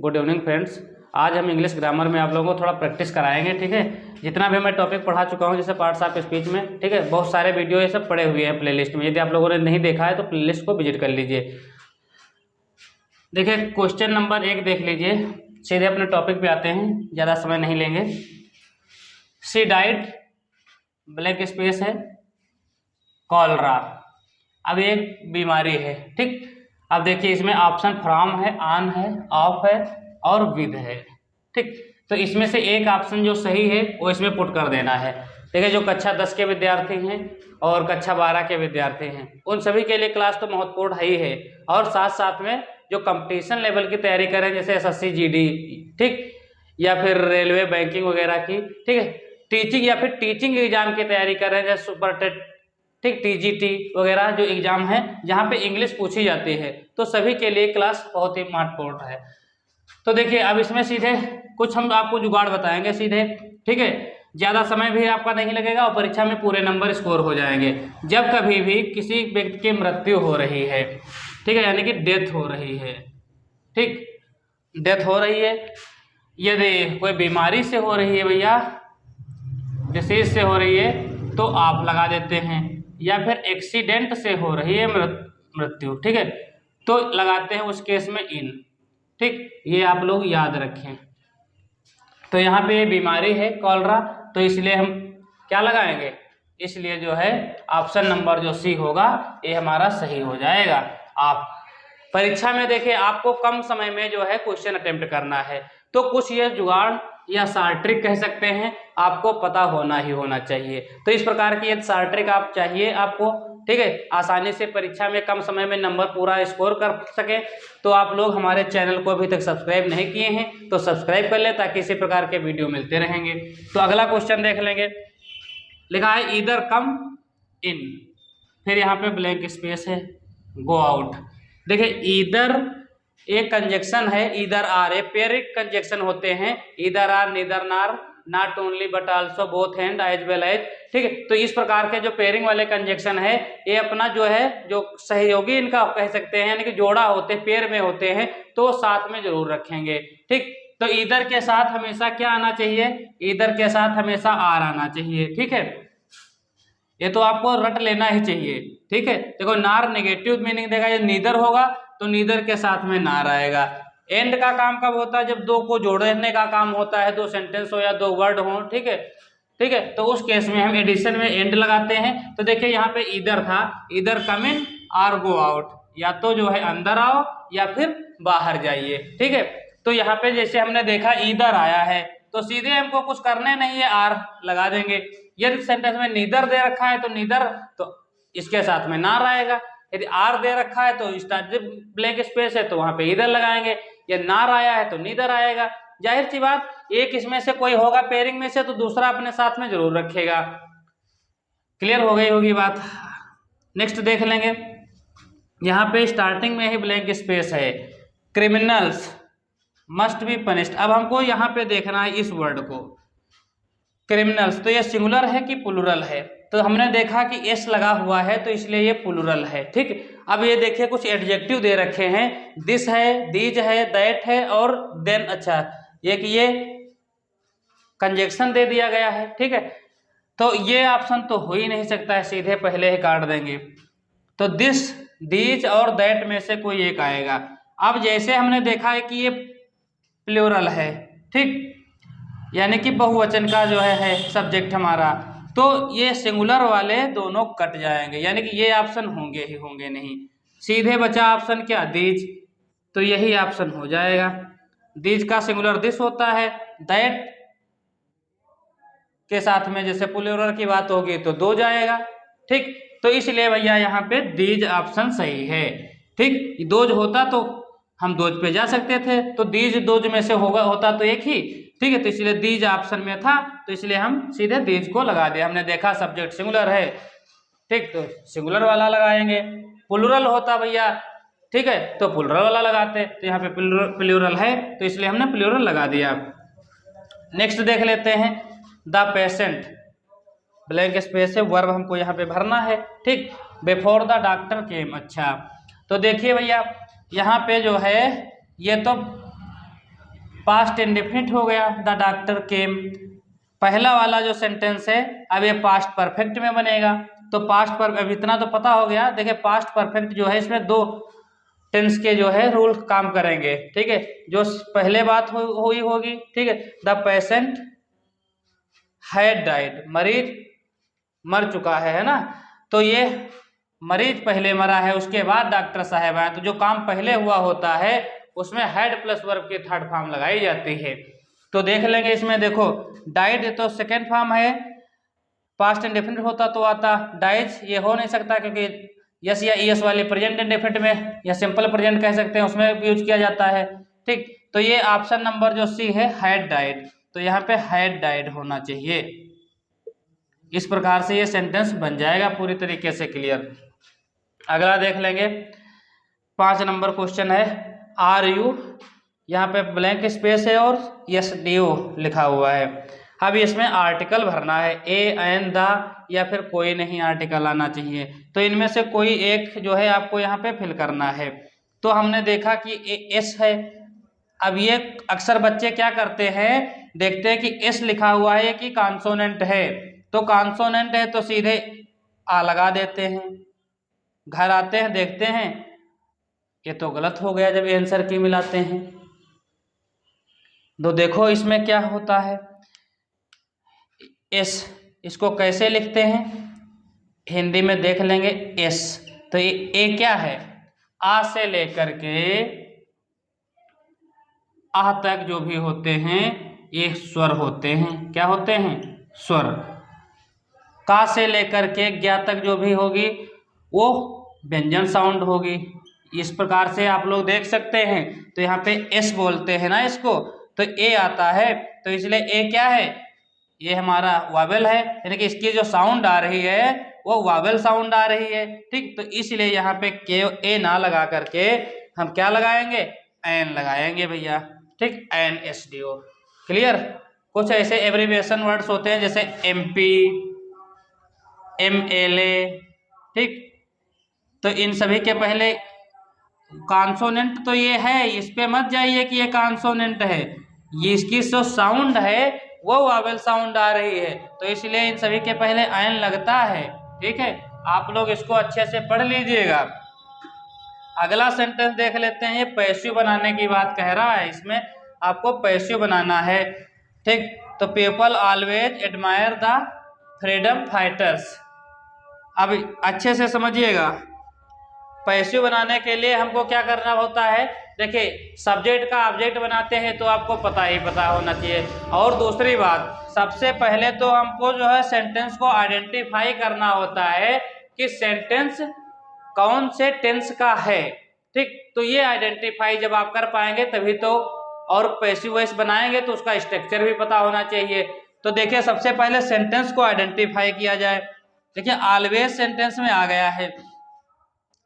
Good evening friends. आज हम English grammar में आप लोगों को थोड़ा प्रैक्टिस कराएंगे, ठीक है। जितना भी मैं टॉपिक पढ़ा चुका हूँ जैसे पार्ट्स ऑफ स्पीच में, ठीक है, बहुत सारे वीडियो ये सब पड़े हुए हैं प्लेलिस्ट में। यदि आप लोगों ने नहीं देखा है तो प्लेलिस्ट को विजिट कर लीजिए। देखिए क्वेश्चन नंबर 1 देख लीजिए, सीधे अपने टॉपिक पे आते हैं, ज़्यादा समय नहीं लेंगे। शी डाइड, ब्लैंक स्पेस है, कॉलरा। अब एक बीमारी है, ठीक। अब देखिए इसमें ऑप्शन फ्रॉम है, ऑन है, ऑफ है और विद है, ठीक। तो इसमें से एक ऑप्शन जो सही है वो इसमें पुट कर देना है। देखिए जो कक्षा 10 के विद्यार्थी हैं और कक्षा 12 के विद्यार्थी हैं उन सभी के लिए क्लास तो महत्वपूर्ण है ही है, और साथ साथ में जो कंपटीशन लेवल की तैयारी करें जैसे SSC GD, ठीक, या फिर रेलवे बैंकिंग वगैरह की, ठीक है, टीचिंग या फिर टीचिंग एग्जाम की तैयारी कर रहे हैं जैसे सुपर टेट, ठीक, TGT वगैरह जो एग्जाम है जहाँ पे इंग्लिश पूछी जाती है, तो सभी के लिए क्लास बहुत ही महत्वपूर्ण है। तो देखिए अब इसमें सीधे कुछ हम आपको जुगाड़ बताएंगे सीधे, ठीक है। ज़्यादा समय भी आपका नहीं लगेगा और परीक्षा में पूरे नंबर स्कोर हो जाएंगे। जब कभी भी किसी व्यक्ति की मृत्यु हो रही है, ठीक है, यानी कि डेथ हो रही है, ठीक, डेथ हो रही है, यदि कोई बीमारी से हो रही है भैया, डिसीज से हो रही है तो आप लगा देते हैं, या फिर एक्सीडेंट से हो रही है मृत्यु, ठीक है, तो लगाते हैं उस केस में इन, ठीक। ये आप लोग याद रखें। तो यहाँ पे ये बीमारी है कॉलरा, तो इसलिए हम क्या लगाएंगे, इसलिए जो है ऑप्शन नंबर जो सी होगा ये हमारा सही हो जाएगा। आप परीक्षा में देखिए आपको कम समय में जो है क्वेश्चन अटेम्प्ट करना है, तो कुछ ये जुगाड़ या शार्ट ट्रिक कह सकते हैं आपको पता होना ही होना चाहिए। तो इस प्रकार की ये शार्ट ट्रिक आप चाहिए आपको, ठीक है, आसानी से परीक्षा में कम समय में नंबर पूरा स्कोर कर सके। तो आप लोग हमारे चैनल को अभी तक सब्सक्राइब नहीं किए हैं तो सब्सक्राइब कर लें ताकि इसी प्रकार के वीडियो मिलते रहेंगे। तो अगला क्वेश्चन देख लेंगे, लिखा है ईदर कम इन, फिर यहाँ पे ब्लैंक स्पेस है, गो आउट। देखिए ईदर एक कंजक्शन है, ईदर आर, ये पेयरिक कंजक्शन होते हैं, either or, neither nor, not only but also, both and, as well as, ठीक है। तो इस प्रकार के जो पेयरिंग वाले कंजक्शन है ये अपना जो है जो सहयोगी इनका कह सकते हैं, यानी कि जोड़ा होते हैं, पेयर में होते हैं, तो साथ में जरूर रखेंगे, ठीक। तो ईदर के साथ हमेशा क्या आना चाहिए, ईदर के साथ हमेशा आर आना चाहिए, ठीक है। ये तो आपको रट लेना ही चाहिए, ठीक है। देखो नार नेगेटिव मीनिंग देगा, ये नीदर होगा तो नीदर के साथ में नार आएगा। एंड का काम कब होता है, जब दो को जोड़ने का काम होता है, दो सेंटेंस हो या दो वर्ड हो, ठीक है, ठीक है, तो उस केस में हम एडिशन में एंड लगाते हैं। तो देखिए यहाँ पे ईदर था, ईदर कम इन और गो आउट, या तो जो है अंदर आओ या फिर बाहर जाइए, ठीक है। तो यहाँ पे जैसे हमने देखा ईदर आया है तो सीधे हमको कुछ करने नहीं है, आर लगा देंगे। यदि सेंटेंस में नीदर दे रखा है तो नीदर, तो इसके साथ में नार आएगा। यदि आर दे रखा है तो स्टार्ट ब्लैंक स्पेस है तो वहां पे ईदर लगाएंगे, या नार आया है तो नीदर आएगा। जाहिर सी बात एक इसमें से कोई होगा पेयरिंग में से तो दूसरा अपने साथ में जरूर रखेगा। क्लियर हो गई होगी बात। नेक्स्ट देख लेंगे, यहाँ पे स्टार्टिंग में ही ब्लैंक स्पेस है, क्रिमिनल्स मस्ट बी पनिश्ड। अब हमको यहाँ पे देखना है इस वर्ड को, क्रिमिनल्स, तो ये सिंगुलर है कि प्लूरल है, तो हमने देखा कि एस लगा हुआ है तो इसलिए ये प्लूरल है, ठीक। अब ये देखिए कुछ एडजेक्टिव दे रखे हैं, दिस है, दीज है, दैट है और देन, अच्छा ये कंजक्शन दे दिया गया है, ठीक है। तो ये ऑप्शन तो हो ही नहीं सकता है, सीधे पहले ही काट देंगे। तो दिस, दीज और दैट में से कोई एक आएगा। अब जैसे हमने देखा है कि ये प्लूरल है, ठीक, यानी कि बहुवचन का जो है सब्जेक्ट हमारा, तो ये सिंगुलर वाले दोनों कट जाएंगे, यानी कि ये ऑप्शन होंगे ही होंगे नहीं। सीधे बचा ऑप्शन क्या, दीज, तो यही ऑप्शन हो जाएगा। दीज का सिंगुलर दिस होता है, दैट के साथ में जैसे प्लूरल की बात होगी तो दो जाएगा, ठीक। तो इसलिए भैया यहाँ पे दीज ऑप्शन सही है, ठीक। दोज होता तो हम दोज पे जा सकते थे, तो दीज दोज में से होता तो एक ही, ठीक है, तो इसलिए दीज ऑप्शन में था तो इसलिए हम सीधे दीज को लगा दिया। हमने देखा सब्जेक्ट सिंगुलर है, ठीक, तो सिंगुलर वाला लगाएंगे। प्लूरल होता भैया, ठीक है, तो प्लूरल वाला लगाते, तो यहाँ पे प्लूरल है तो इसलिए हमने प्लूरल लगा दिया। नेक्स्ट देख लेते हैं, द पेशेंट, ब्लैंक स्पेस है, वर्ब हमको यहाँ पे भरना है, ठीक, बिफोर द डॉक्टर केम। अच्छा तो देखिए भैया यहाँ पे जो है ये तो पास्ट इंडेफिनिट हो गया, द डॉक्टर केम। पहला वाला जो सेंटेंस है अब ये पास्ट परफेक्ट में बनेगा। तो पास्ट पर अब इतना तो पता हो गया। देखिए पास्ट परफेक्ट जो है इसमें दो टेंस के जो है रूल काम करेंगे, ठीक है। जो पहले बात हुई होगी, ठीक है, द पेशेंट हैड डाइड, मरीज मर चुका है ना। तो ये मरीज पहले मरा है, उसके बाद डॉक्टर साहब आए। तो जो काम पहले हुआ होता है उसमें हैड प्लस वर्ब की थर्ड फॉर्म लगाई जाती है। तो देख लेंगे इसमें, देखो डाइड तो सेकेंड फॉर्म है, पास्ट इंडेफिनिट होता तो आता, डाइज ये हो नहीं सकता क्योंकि यस या ईएस वाले प्रेजेंट इंडेफिनिट में या सिंपल प्रेजेंट कह सकते हैं उसमें यूज किया जाता है, ठीक। तो ये ऑप्शन नंबर जो सी है हैड डाइड, तो यहाँ पे हैड डाइड होना चाहिए। इस प्रकार से ये सेंटेंस बन जाएगा पूरी तरीके से क्लियर। अगला देख लेंगे, 5 नंबर क्वेश्चन है, आर यू, यहाँ पे ब्लैंक स्पेस है और यस डी ओ लिखा हुआ है। अब इसमें आर्टिकल भरना है, ए एन द या फिर कोई नहीं आर्टिकल आना चाहिए। तो इनमें से कोई एक जो है आपको यहाँ पे फिल करना है। तो हमने देखा कि एस है। अब ये अक्सर बच्चे क्या करते हैं, देखते हैं कि एस लिखा हुआ है कि कॉन्सोनेंट है, तो कॉन्सोनेंट है तो सीधे आ लगा देते हैं। घर आते हैं देखते हैं ये तो गलत हो गया जब आंसर की मिलाते हैं। तो देखो इसमें क्या होता है, एस इसको कैसे लिखते हैं हिंदी में देख लेंगे एस। तो ये ए क्या है, आ से लेकर के आ तक जो भी होते हैं ये स्वर होते हैं। क्या होते हैं, स्वर। का से लेकर के ज्ञा तक जो भी होगी वो व्यंजन साउंड होगी। इस प्रकार से आप लोग देख सकते हैं। तो यहाँ पे एस बोलते हैं ना इसको, तो ए आता है, तो इसलिए ए क्या है, ये हमारा वावेल है, यानी कि इसकी जो साउंड आ रही है वो वावेल साउंड आ रही है, ठीक। तो इसलिए यहाँ पे के ए ना लगा करके हम क्या लगाएंगे, एन लगाएंगे भैया, ठीक, N S D O. Clear. कुछ ऐसे एब्रीविएशन वर्ड्स होते हैं जैसे एमपी, MLA, ठीक। तो इन सभी के पहले कॉन्सोनेंट तो ये है, इस पे मत जाइए कि ये कॉन्सोनेंट है, ये इसकी जो साउंड है वो वावेल साउंड आ रही है, तो इसलिए इन सभी के पहले एन लगता है, ठीक है। आप लोग इसको अच्छे से पढ़ लीजिएगा। अगला सेंटेंस देख लेते हैं, ये पैसिव बनाने की बात कह रहा है, इसमें आपको पैसिव बनाना है, ठीक। तो people always admire the freedom fighters. अब अच्छे से समझिएगा, पैसिव बनाने के लिए हमको क्या करना होता है, देखिए सब्जेक्ट का ऑब्जेक्ट बनाते हैं तो आपको पता होना चाहिए। और दूसरी बात, सबसे पहले तो हमको जो है सेंटेंस को आइडेंटिफाई करना होता है कि सेंटेंस कौन से टेंस का है, ठीक। तो ये आइडेंटिफाई जब आप कर पाएंगे तभी तो, और पैसिव वॉइस बनाएंगे तो उसका स्ट्रक्चर भी पता होना चाहिए। तो देखिए सबसे पहले सेंटेंस को आइडेंटिफाई किया जाए। देखिए ऑलवेज सेंटेंस में आ गया है,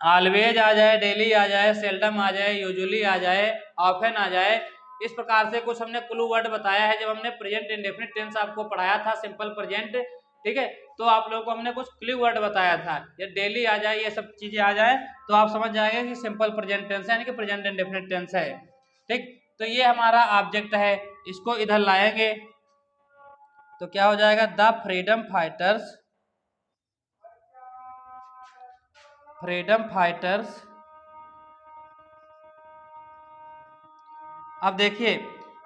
ऑलवेज आ जाए, डेली आ जाए, सेल्डम आ जाए, यूजुअली आ जाए, ऑफन आ जाए। इस प्रकार से कुछ हमने क्लू वर्ड बताया है जब हमने प्रेजेंट इंडेफिनिट टेंस आपको पढ़ाया था, सिंपल प्रेजेंट, ठीक है। तो आप लोगों को हमने कुछ क्लू वर्ड बताया था, ये डेली आ जाए, ये सब चीजें आ जाए तो आप समझ जाएंगे कि सिंपल प्रेजेंट टेंस है, यानी कि प्रेजेंट इंडेफिनिट टेंस है, ठीक। तो ये हमारा ऑब्जेक्ट है, इसको इधर लाएंगे तो क्या हो जाएगा, the freedom fighters, freedom fighters. अब देखिए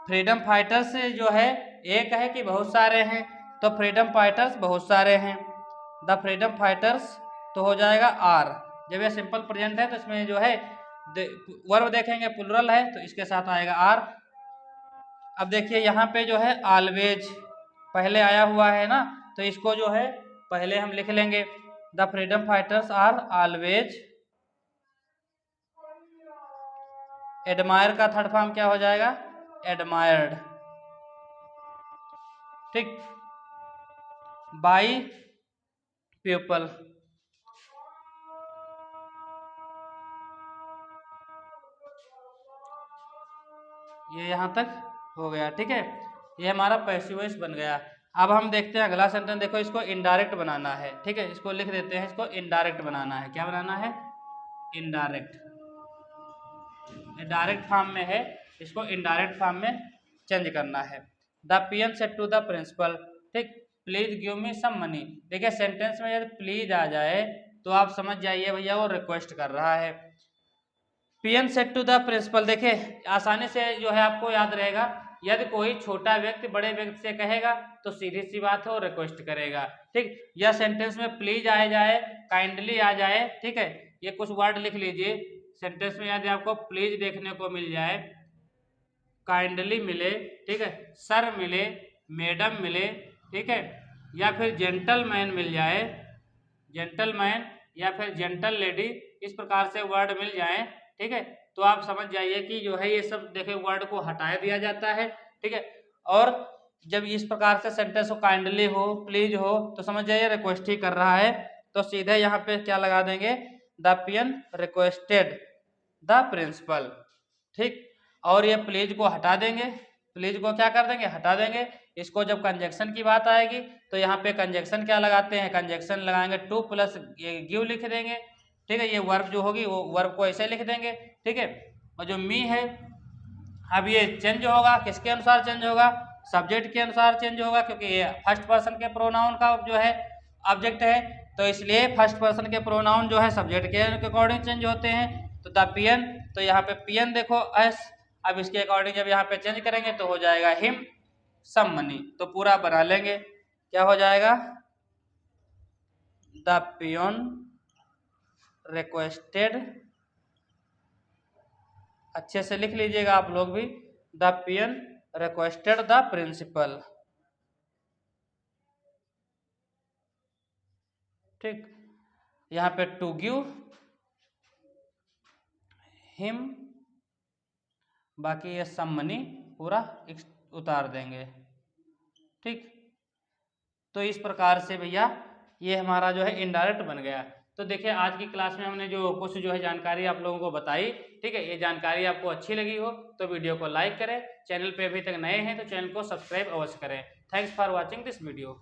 फ्रीडम फाइटर्स जो है एक है कि बहुत सारे हैं, तो फ्रीडम फाइटर्स बहुत सारे हैं, द फ्रीडम फाइटर्स तो हो जाएगा आर। जब ये सिंपल प्रेजेंट है तो इसमें जो है वर्ब देखेंगे प्लुरल है तो इसके साथ आएगा आर। अब देखिए यहाँ पे जो है ऑलवेज पहले आया हुआ है ना, तो इसको जो है पहले हम लिख लेंगे, the freedom fighters are always, admire का थर्ड फॉर्म क्या हो जाएगा, एडमायर्ड, ठीक, बाई पीपल। ये यहां तक हो गया, ठीक है। ये हमारा पैसिव वॉइस बन गया। अब हम देखते हैं अगला सेंटेंस, देखो इसको इनडायरेक्ट बनाना है, ठीक है। इसको लिख देते हैं, इसको इनडायरेक्ट बनाना है। क्या बनाना है, इनडायरेक्ट। डायरेक्ट फॉर्म में है, इसको इनडायरेक्ट फॉर्म में चेंज करना है। The peon said to the principal, ठीक, please give me some money. देखिए सेंटेंस में यदि प्लीज आ जाए तो आप समझ जाइए भैया वो रिक्वेस्ट कर रहा है। पियन सेड टू द प्रिंसिपल, देखिए आसानी से जो है आपको याद रहेगा, यदि कोई छोटा व्यक्ति बड़े व्यक्ति से कहेगा तो सीधी सी बात है वो रिक्वेस्ट करेगा, ठीक। या सेंटेंस में प्लीज आ जाए, काइंडली आ जाए, ठीक है, ये कुछ वर्ड लिख लीजिए। सेंटेंस में यदि आपको प्लीज देखने को मिल जाए, काइंडली मिले, ठीक है, सर मिले, मैडम मिले, ठीक है, या फिर जेंटलमैन मिल जाए, जेंटलमैन या फिर जेंटल लेडी, इस प्रकार से वर्ड मिल जाए, ठीक है, तो आप समझ जाइए कि जो है ये सब देखिए वर्ड को हटा दिया जाता है, ठीक है। और जब इस प्रकार से सेंटेंस हो काइंडली हो, प्लीज हो, तो समझ जाइए रिक्वेस्ट ही कर रहा है। तो सीधे यहाँ पे क्या लगा देंगे, the peon requested the principal, ठीक। और ये प्लीज को हटा देंगे, प्लीज को क्या कर देंगे, हटा देंगे। इसको जब कंजक्शन की बात आएगी तो यहाँ पे कंजक्शन क्या लगाते हैं, कंजक्शन लगाएंगे टू प्लस गिव लिख देंगे, ठीक है। ये वर्ब जो होगी वो वर्ब को ऐसे लिख देंगे, ठीक है। और जो मी है अब ये चेंज होगा, किसके अनुसार चेंज होगा, सब्जेक्ट के अनुसार चेंज होगा, क्योंकि ये फर्स्ट पर्सन के प्रोनाउन का जो है ऑब्जेक्ट है, तो इसलिए फर्स्ट पर्सन के प्रोनाउन जो है सब्जेक्ट के अकॉर्डिंग चेंज होते हैं। तो द पियन, तो यहाँ पे पियन देखो एस, अब इसके अकॉर्डिंग जब यहाँ पे चेंज करेंगे तो हो जाएगा हिम सम मनी। तो पूरा बना लेंगे, क्या हो जाएगा, द पियन रिक्वेस्टेड, अच्छे से लिख लीजिएगा आप लोग भी, the peon requested the principal, ठीक। यहाँ पे टू गिव हिम, बाकी ये सम मनी पूरा उतार देंगे, ठीक। तो इस प्रकार से भैया ये हमारा जो है इनडायरेक्ट बन गया। तो देखिए आज की क्लास में हमने जो कुछ जो है जानकारी आप लोगों को बताई, ठीक है, ये जानकारी आपको अच्छी लगी हो तो वीडियो को लाइक करें, चैनल पे अभी तक नए हैं तो चैनल को सब्सक्राइब अवश्य करें। Thanks for watching this video.